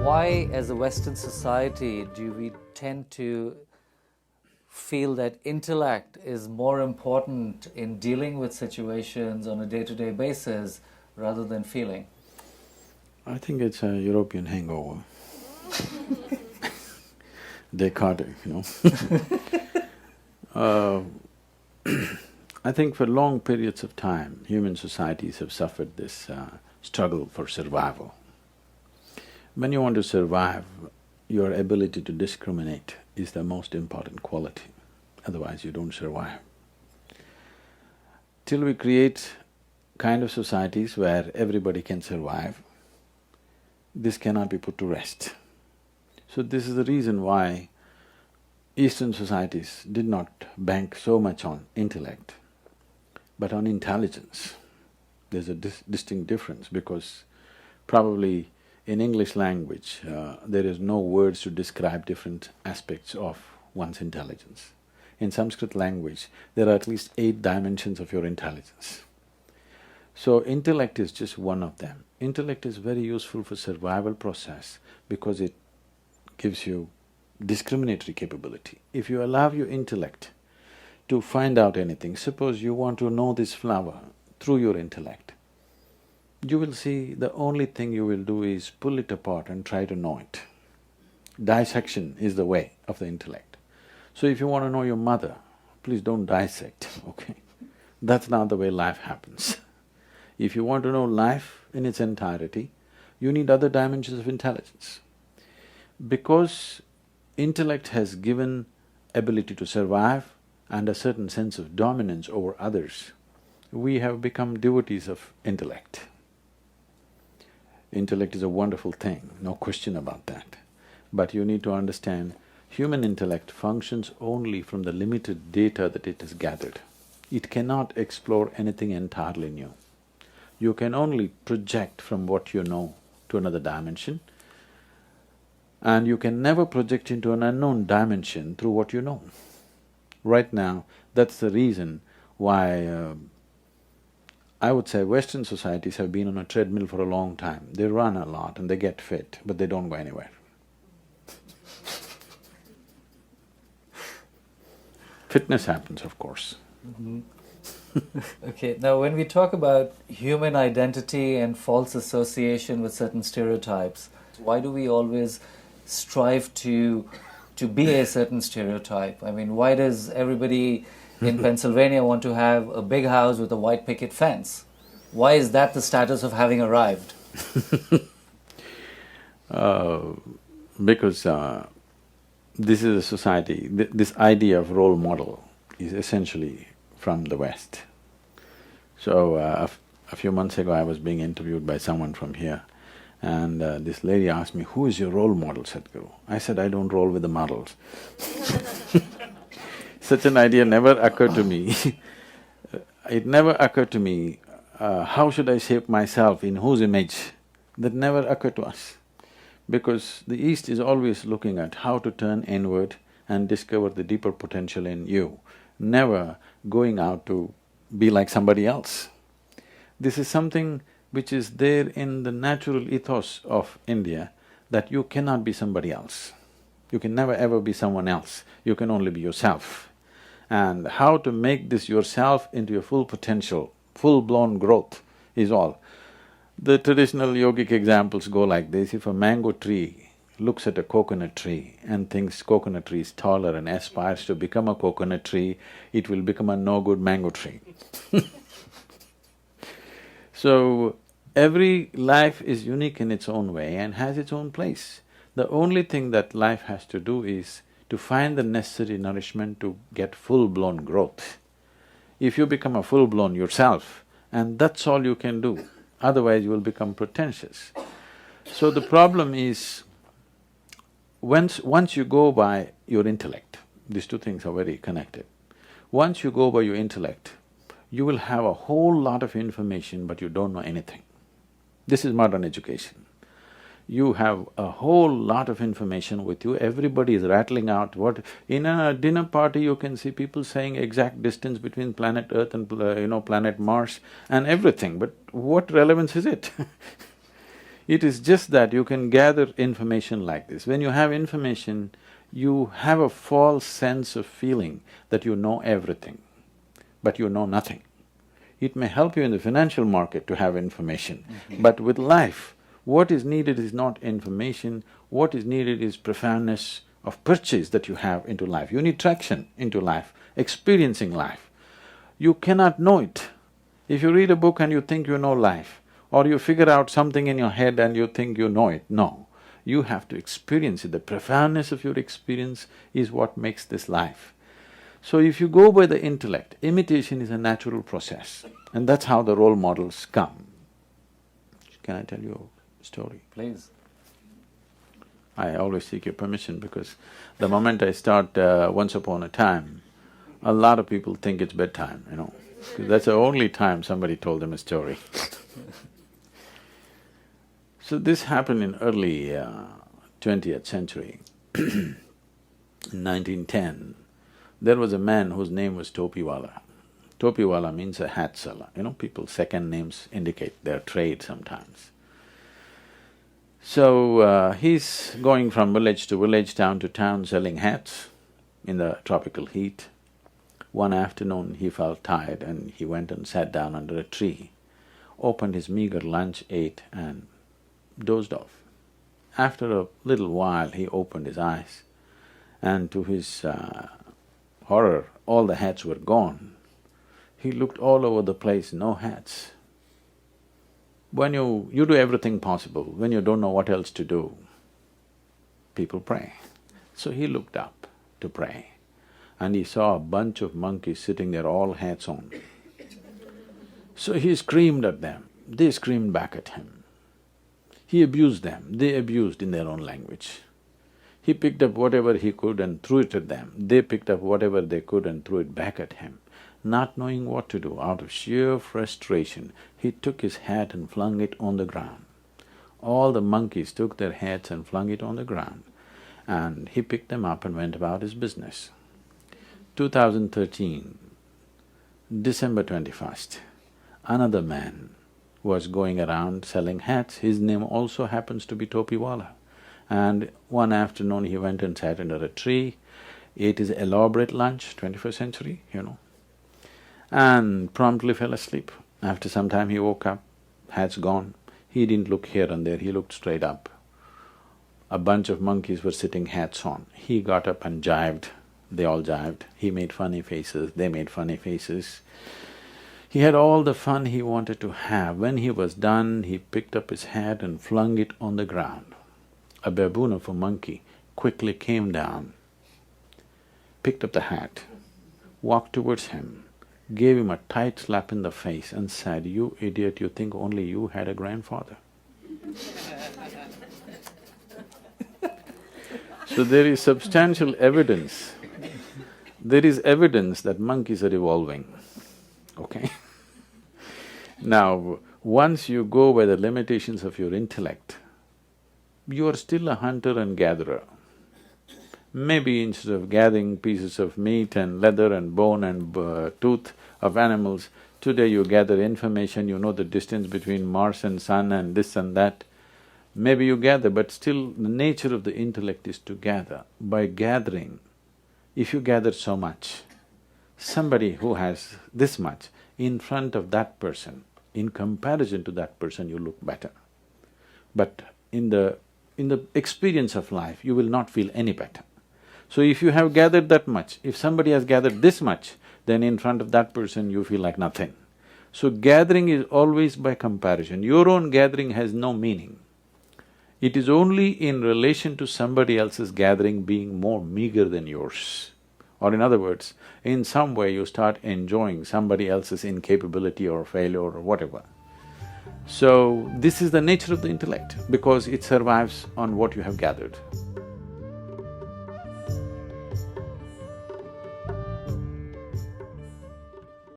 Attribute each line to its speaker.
Speaker 1: Why, as a Western society, do we tend to feel that intellect is more important in dealing with situations on a day-to-day basis rather than feeling?
Speaker 2: I think it's a European hangover. Descartes, I think for long periods of time, human societies have suffered this struggle for survival. When you want to survive, your ability to discriminate is the most important quality, otherwise you don't survive. Till we create kind of societies where everybody can survive, this cannot be put to rest. So this is the reason why Eastern societies did not bank so much on intellect, but on intelligence. There's a distinct difference because probably in English language, there is no words to describe different aspects of one's intelligence. In Sanskrit language, there are at least 8 dimensions of your intelligence. So intellect is just one of them. Intellect is very useful for survival process because it gives you discriminatory capability. If you allow your intellect to find out anything, suppose you want to know this flower through your intellect, you will see the only thing you will do is pull it apart and try to know it. Dissection is the way of the intellect. So if you want to know your mother, please don't dissect, okay? That's not the way life happens. If you want to know life in its entirety, you need other dimensions of intelligence. Because intellect has given ability to survive and a certain sense of dominance over others, we have become devotees of intellect. Intellect is a wonderful thing, no question about that. But you need to understand, human intellect functions only from the limited data that it has gathered. It cannot explore anything entirely new. You can only project from what you know to another dimension, and you can never project into an unknown dimension through what you know. Right now, that's the reason why I would say Western societies have been on a treadmill for a long time. They run a lot and they get fit, but they don't go anywhere. Fitness happens, of course.
Speaker 1: Okay, now when we talk about human identity and false association with certain stereotypes, why do we always strive to be a certain stereotype? I mean, why does everybody in Pennsylvania want to have a big house with a white picket fence? Why is that the status of having arrived?
Speaker 2: Because this is a society, this idea of role model is essentially from the West. So a few months ago I was being interviewed by someone from here, and this lady asked me, "Who is your role model, Sadhguru?" I said, "I don't roll with the models." Such an idea never occurred to me. It never occurred to me, how should I shape myself, in whose image? That never occurred to us. Because the East is always looking at how to turn inward and discover the deeper potential in you, never going out to be like somebody else. This is something which is there in the natural ethos of India, that you cannot be somebody else. You can never ever be someone else, you can only be yourself. And how to make this yourself into your full potential, full-blown growth is all. The traditional yogic examples go like this: if a mango tree looks at a coconut tree and thinks coconut tree is taller and aspires to become a coconut tree, it will become a no-good mango tree. So, every life is unique in its own way and has its own place. The only thing that life has to do is to find the necessary nourishment to get full-blown growth. If you become a full-blown yourself, and that's all you can do, otherwise you will become pretentious. So the problem is, once you go by your intellect, these two things are very connected. Once you go by your intellect, you will have a whole lot of information but you don't know anything. This is modern education. You have a whole lot of information with you, everybody is rattling out what… In a dinner party you can see people saying exact distance between planet Earth and planet Mars and everything, but what relevance is it? It is just that you can gather information like this. When you have information, you have a false sense of feeling that you know everything, but you know nothing. It may help you in the financial market to have information, but with life, what is needed is not information, what is needed is profoundness of purchase that you have into life. You need traction into life, experiencing life. You cannot know it. If you read a book and you think you know life, or you figure out something in your head and you think you know it, no. You have to experience it. The profoundness of your experience is what makes this life. So if you go by the intellect, imitation is a natural process, and that's how the role models come. Can I tell you a story?
Speaker 1: Please.
Speaker 2: I always seek your permission because the moment I start once upon a time, a lot of people think it's bedtime, you know, 'cause that's the only time somebody told them a story. So this happened in early 20th century. In 1910, there was a man whose name was Topiwala. Topiwala means a hat seller, you know, people's second names indicate their trade sometimes. So, he's going from village to village, town to town selling hats in the tropical heat. One afternoon he felt tired and he went and sat down under a tree, opened his meager lunch, ate and dozed off. After a little while he opened his eyes and to his horror, all the hats were gone. He looked all over the place, no hats. When you do everything possible, when you don't know what else to do, people pray. So he looked up to pray and he saw a bunch of monkeys sitting there, all hats on. So he screamed at them, they screamed back at him. He abused them, they abused in their own language. He picked up whatever he could and threw it at them, they picked up whatever they could and threw it back at him. Not knowing what to do, out of sheer frustration, he took his hat and flung it on the ground. All the monkeys took their hats and flung it on the ground, and he picked them up and went about his business. 2013, December 21st, another man was going around selling hats. His name also happens to be Topiwala. And one afternoon he went and sat under a tree, ate his elaborate lunch, 21st century, you know, and promptly fell asleep. After some time he woke up, hats gone. He didn't look here and there, he looked straight up. A bunch of monkeys were sitting hats on. He got up and jived, they all jived. He made funny faces, they made funny faces. He had all the fun he wanted to have. When he was done, he picked up his hat and flung it on the ground. A baboon of a monkey quickly came down, picked up the hat, walked towards him, gave him a tight slap in the face and said, "You idiot, you think only you had a grandfather." So there is substantial evidence, there is evidence that monkeys are evolving, okay? Now, once you go by the limitations of your intellect, you are still a hunter and gatherer. Maybe instead of gathering pieces of meat and leather and bone and tooth of animals, today you gather information, you know the distance between Mars and Sun and this and that. Maybe you gather, but still the nature of the intellect is to gather. By gathering, if you gather so much, somebody who has this much, in front of that person, in comparison to that person, you look better. But in the experience of life, you will not feel any better. So if you have gathered that much, if somebody has gathered this much, then in front of that person you feel like nothing. So gathering is always by comparison. Your own gathering has no meaning. It is only in relation to somebody else's gathering being more meager than yours. Or in other words, in some way you start enjoying somebody else's incapability or failure or whatever. So, this is the nature of the intellect, because it survives on what you have gathered.